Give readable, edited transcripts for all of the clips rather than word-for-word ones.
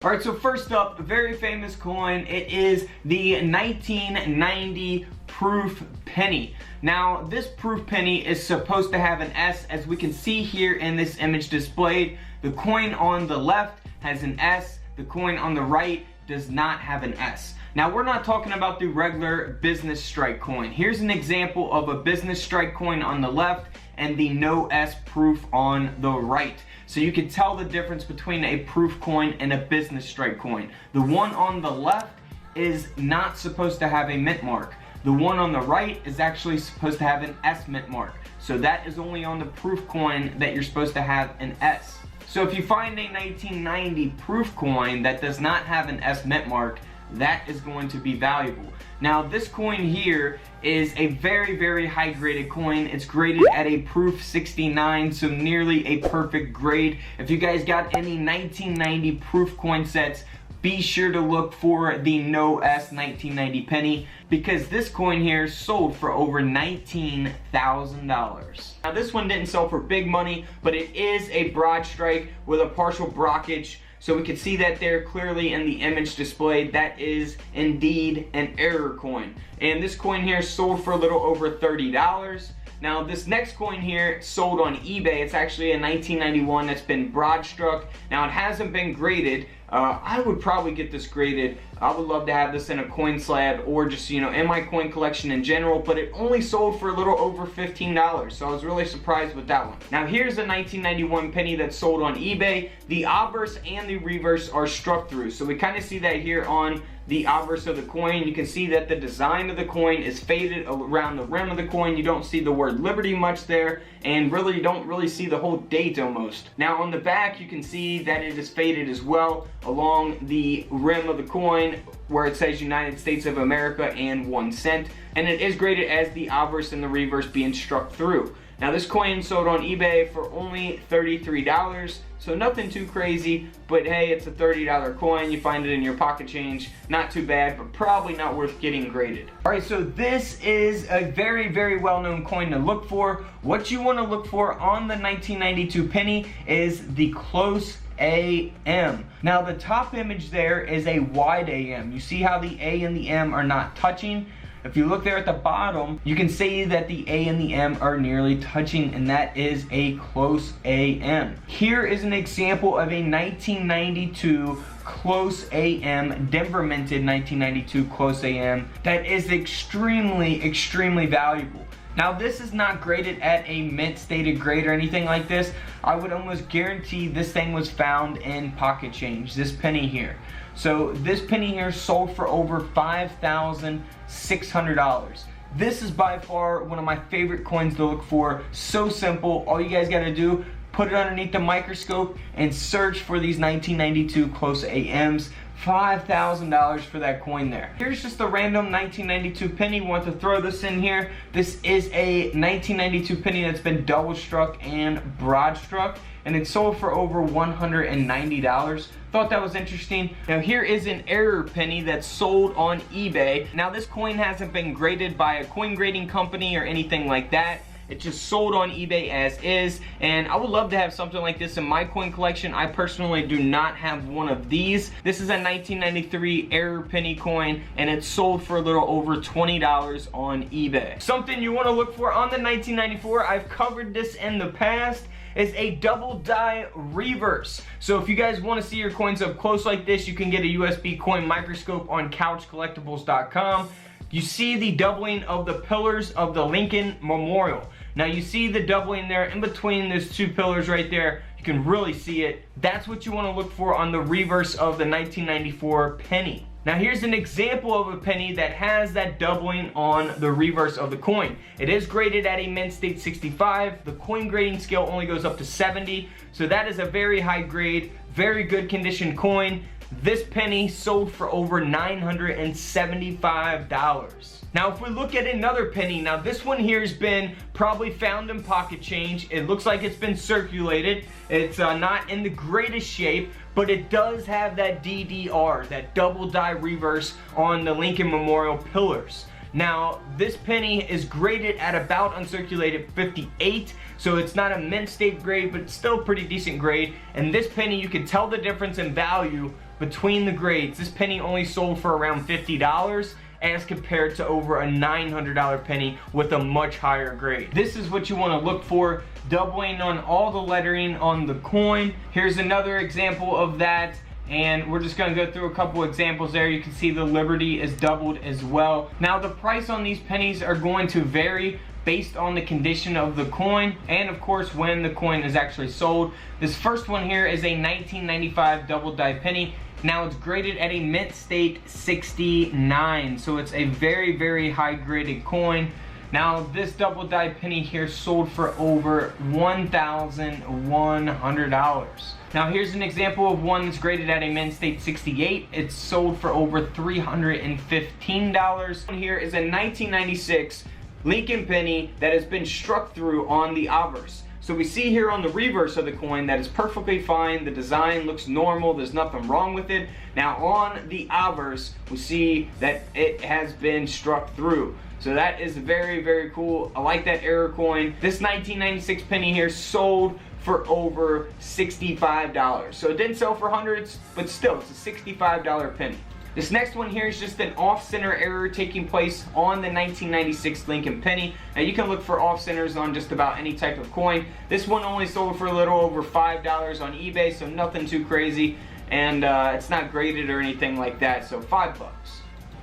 Alright, so first up, a very famous coin. It is the 1990 proof penny. Now, this proof penny is supposed to have an S, as we can see here in this image displayed. The coin on the left has an S, the coin on the right does not have an S. Now, we're not talking about the regular business strike coin. Here's an example of a business strike coin on the left and the no S proof on the right. So you can tell the difference between a proof coin and a business strike coin. The one on the left is not supposed to have a mint mark. The one on the right is actually supposed to have an S mint mark. So that is only on the proof coin that you're supposed to have an S. So if you find a 1990 proof coin that does not have an S mint mark, that is going to be valuable. Now, this coin here is a very high graded coin. It's graded at a proof 69, so nearly a perfect grade. If you guys got any 1990 proof coin sets, be sure to look for the no S 1990 penny, because this coin here sold for over $19,000. Now, this one didn't sell for big money, but it is a broad strike with a partial brockage. So we can see that there clearly in the image displayed. That is indeed an error coin. And this coin here sold for a little over $30. Now, this next coin here sold on eBay. It's actually a 1991 that's been broad struck. Now, it hasn't been graded. I would probably get this graded. I would love to have this in a coin slab or just, you know, in my coin collection in general, but it only sold for a little over $15, so I was really surprised with that one. Now, here's a 1991 penny that sold on eBay. The obverse and the reverse are struck through, so we kind of see that here on the obverse of the coin. You can see that the design of the coin is faded around the rim of the coin. You don't see the word Liberty much there, and really you don't really see the whole date almost. Now, on the back, you can see that it is faded as well along the rim of the coin, where it says United States of America and 1 cent, and it is graded as the obverse and the reverse being struck through. Now, this coin sold on eBay for only $33, so nothing too crazy, but hey, it's a $30 coin. You find it in your pocket change. Not too bad, but probably not worth getting graded. Alright, so this is a very well-known coin to look for. What you want to look for on the 1992 penny is the close AM. Now, the top image there is a wide AM. You see how the A and the M are not touching? If you look there at the bottom, you can see that the A and the M are nearly touching, and that is a close AM. Here is an example of a 1992 close AM, Denver minted 1992 close AM, that is extremely valuable. Now, this is not graded at a mint stated grade or anything like this. I would almost guarantee this thing was found in pocket change, this penny here. So this penny here sold for over $5,600. This is by far one of my favorite coins to look for. So simple. All you guys gotta do, put it underneath the microscope and search for these 1992 close AMs. $5,000 for that coin there. Here's just a random 1992 penny. Want to throw this in here. This is a 1992 penny that's been double struck and broad struck, and it sold for over $190. Thought that was interesting. Now, here is an error penny that's sold on eBay. Now, this coin hasn't been graded by a coin grading company or anything like that. It just sold on eBay as is, and I would love to have something like this in my coin collection. I personally do not have one of these. This is a 1993 error penny coin, and it sold for a little over $20 on eBay. Something you want to look for on the 1994, I've covered this in the past, is a double die reverse. So if you guys want to see your coins up close like this, you can get a USB coin microscope on couchcollectibles.com. You see the doubling of the pillars of the Lincoln Memorial. Now, you see the doubling there in between those two pillars right there. You can really see it. That's what you want to look for on the reverse of the 1994 penny. Now, here's an example of a penny that has that doubling on the reverse of the coin. It is graded at a mint state 65. The coin grading scale only goes up to 70. So that is a very high grade, very good condition coin. This penny sold for over $975. Now, if we look at another penny, now this one here has been probably found in pocket change. It looks like it's been circulated. It's not in the greatest shape, but it does have that DDR, that double die reverse on the Lincoln Memorial pillars. Now, this penny is graded at about uncirculated 58, so it's not a mint state grade, but it's still pretty decent grade. And this penny, you can tell the difference in value between the grades. This penny only sold for around $50 as compared to over a $900 penny with a much higher grade. This is what you want to look for, doubling on all the lettering on the coin. Here's another example of that, and we're just going to go through a couple examples there. You can see the Liberty is doubled as well. Now the price on these pennies are going to vary based on the condition of the coin and of course when the coin is actually sold. This first one here is a 1995 double die penny. Now it's graded at a mint state 69, so it's a very, very high graded coin. Now this double die penny here sold for over $1,100. Now here's an example of one that's graded at a mint state 68. It's sold for over $315. Here is a 1996 Lincoln penny that has been struck through on the obverse. So we see here on the reverse of the coin that is perfectly fine. The design looks normal. There's nothing wrong with it. Now on the obverse, we see that it has been struck through. So that is very, very cool. I like that error coin. This 1996 penny here sold for over $65. So it didn't sell for hundreds, but still, it's a $65 penny. This next one here is just an off-center error taking place on the 1996 Lincoln penny. Now you can look for off-centers on just about any type of coin. This one only sold for a little over $5 on eBay, so nothing too crazy. And it's not graded or anything like that, so $5.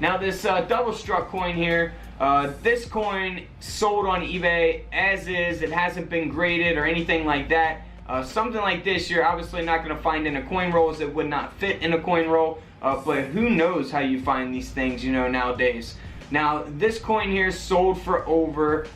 Now this double struck coin here, this coin sold on eBay as is. It hasn't been graded or anything like that. Something like this you're obviously not going to find in a coin roll, as it would not fit in a coin roll. But who knows how you find these things, you know, nowadays. Now this coin here sold for over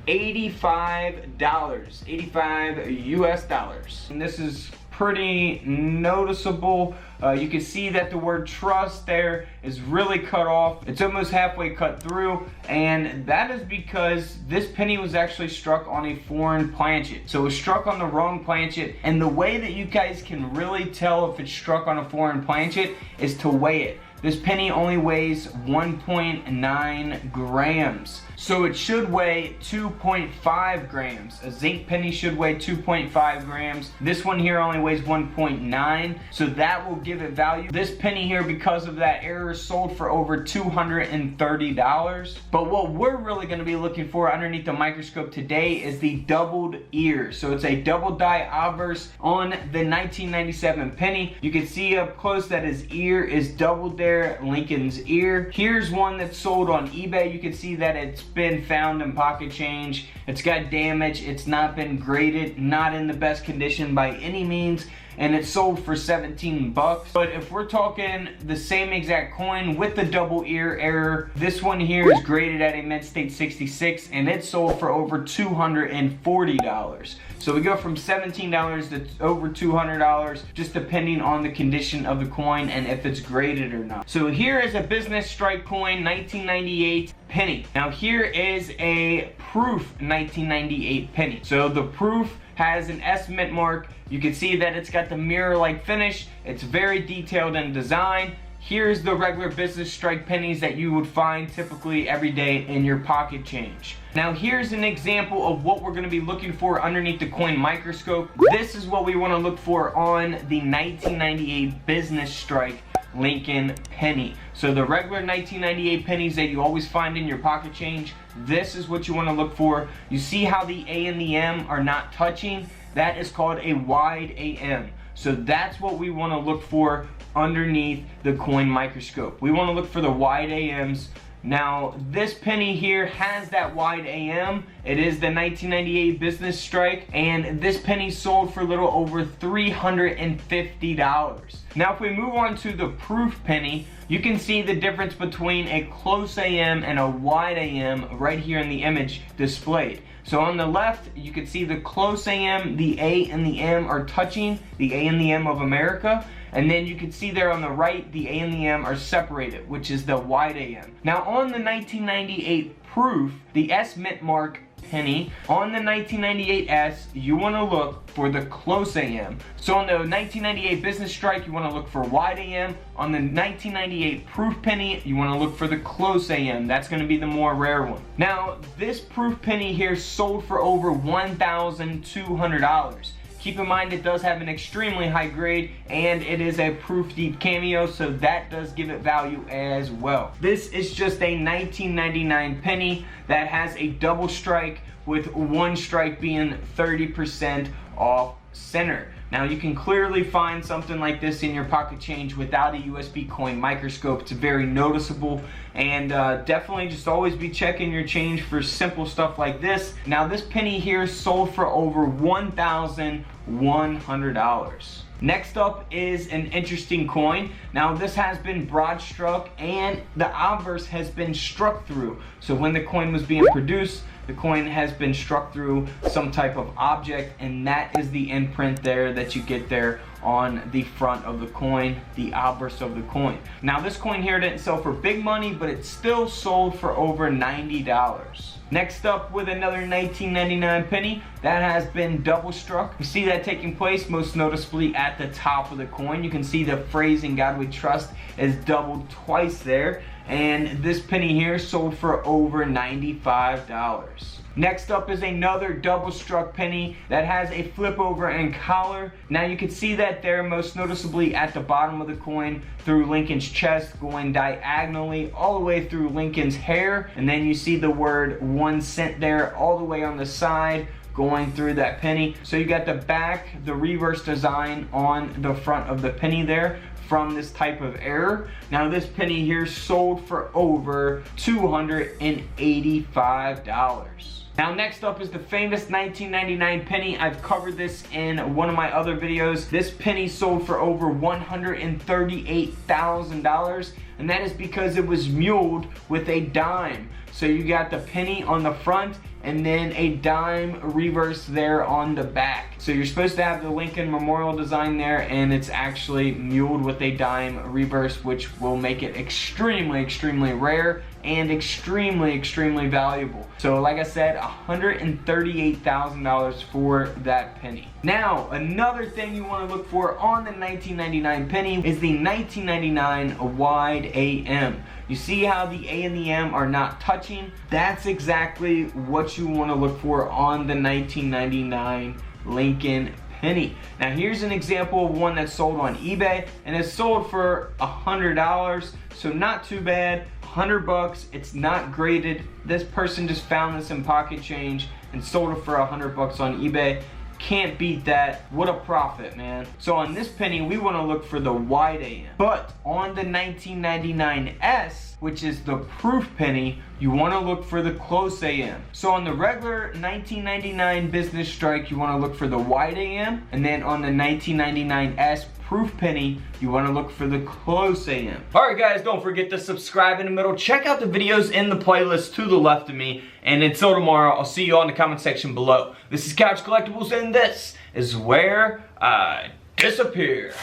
$85, 85 US dollars. And this is pretty noticeable. You can see that the word trust there is really cut off. It's almost halfway cut through, and that is because this penny was actually struck on a foreign planchet. So it was struck on the wrong planchet, and the way that you guys can really tell if it's struck on a foreign planchet is to weigh it. This penny only weighs 1.9 grams. So it should weigh 2.5 grams. A zinc penny should weigh 2.5 grams. This one here only weighs 1.9, so that will give it value. This penny here, because of that error, sold for over $230. But what we're really going to be looking for underneath the microscope today is the doubled ear. So it's a double die obverse on the 1997 penny. You can see up close that his ear is doubled there, Lincoln's ear. Here's one that's sold on eBay. You can see that it's been found in pocket change. It's got damage. It's not been graded, not in the best condition by any means, and it's sold for 17 bucks. But if we're talking the same exact coin with the double ear error, this one here is graded at a mint state 66, and it sold for over $240. So we go from $17 to over $200, just depending on the condition of the coin and if it's graded or not. So here is a business strike coin, 1998 penny. Now here is a proof 1998 penny. So the proof has an S mint mark. You can see that it's got the mirror-like finish. It's very detailed in design. Here's the regular business strike pennies that you would find typically every day in your pocket change. Now here's an example of what we're going to be looking for underneath the coin microscope. This is what we want to look for on the 1998 business strike Lincoln penny. So the regular 1998 pennies that you always find in your pocket change, this is what you want to look for. You see how the A and the M are not touching? That is called a wide AM. So that's what we want to look for underneath the coin microscope. We want to look for the wide AMs. Now this penny here has that wide AM. It is the 1998 business strike, and this penny sold for a little over $350. Now if we move on to the proof penny, you can see the difference between a close AM and a wide AM right here in the image displayed. So on the left, you can see the close AM, the A and the M are touching, the A and the M of America. And then you can see there on the right, the A and the M are separated, which is the wide AM. Now on the 1998 proof, the S mint mark penny, on the 1998S, you want to look for the close AM. So on the 1998 business strike, you want to look for wide AM. On the 1998 proof penny, you want to look for the close AM. That's going to be the more rare one. Now, this proof penny here sold for over $1,200. Keep in mind it does have an extremely high grade and it is a proof deep cameo, so that does give it value as well. This is just a 1999 penny that has a double strike, with one strike being 30% off center. Now you can clearly find something like this in your pocket change without a USB coin microscope. It's very noticeable, and definitely just always be checking your change for simple stuff like this. Now this penny here sold for over $1,100. Next up is an interesting coin. Now this has been broad struck and the obverse has been struck through. So when the coin was being produced, the coin has been struck through some type of object, and that is the imprint there that you get there on the front of the coin, the obverse of the coin. Now this coin here didn't sell for big money, but it still sold for over $90. Next up, with another 1999 penny that has been double struck. You see that taking place most noticeably at the top of the coin. You can see the phrase "In God We Trust" is doubled twice there, and this penny here sold for over $95. Next up is another double struck penny that has a flip over and collar. Now you can see that there most noticeably at the bottom of the coin through Lincoln's chest, going diagonally all the way through Lincoln's hair, and then you see the word 1 cent there all the way on the side going through that penny. So you got the back, the reverse design on the front of the penny there from this type of error. Now this penny here sold for over $285. Now next up is the famous 1999 penny. I've covered this in one of my other videos. This penny sold for over $138,000, and that is because it was muled with a dime. So you got the penny on the front and then a dime reverse there on the back. So you're supposed to have the Lincoln Memorial design there, and it's actually muled with a dime reverse, which will make it extremely, extremely rare and extremely, extremely valuable. So like I said, $138,000 for that penny. Now, another thing you want to look for on the 1999 penny is the 1999 wide AM. You see how the A and the M are not touching? That's exactly what you want to look for on the 1999 Lincoln penny. Now here's an example of one that sold on eBay, and it sold for $100, so not too bad. $100, it's not graded. This person just found this in pocket change and sold it for $100 on eBay. Can't beat that. What a profit, man. So on this penny, we want to look for the wide AM. But on the 1999S, which is the proof penny, you want to look for the close AM. So on the regular 1999 business strike, you want to look for the wide AM, and then on the 1999S proof penny, you want to look for the close AM. Alright guys, don't forget to subscribe in the middle. Check out the videos in the playlist to the left of me. And until tomorrow, I'll see you all in the comment section below. This is Couch Collectibles, and this is where I disappear.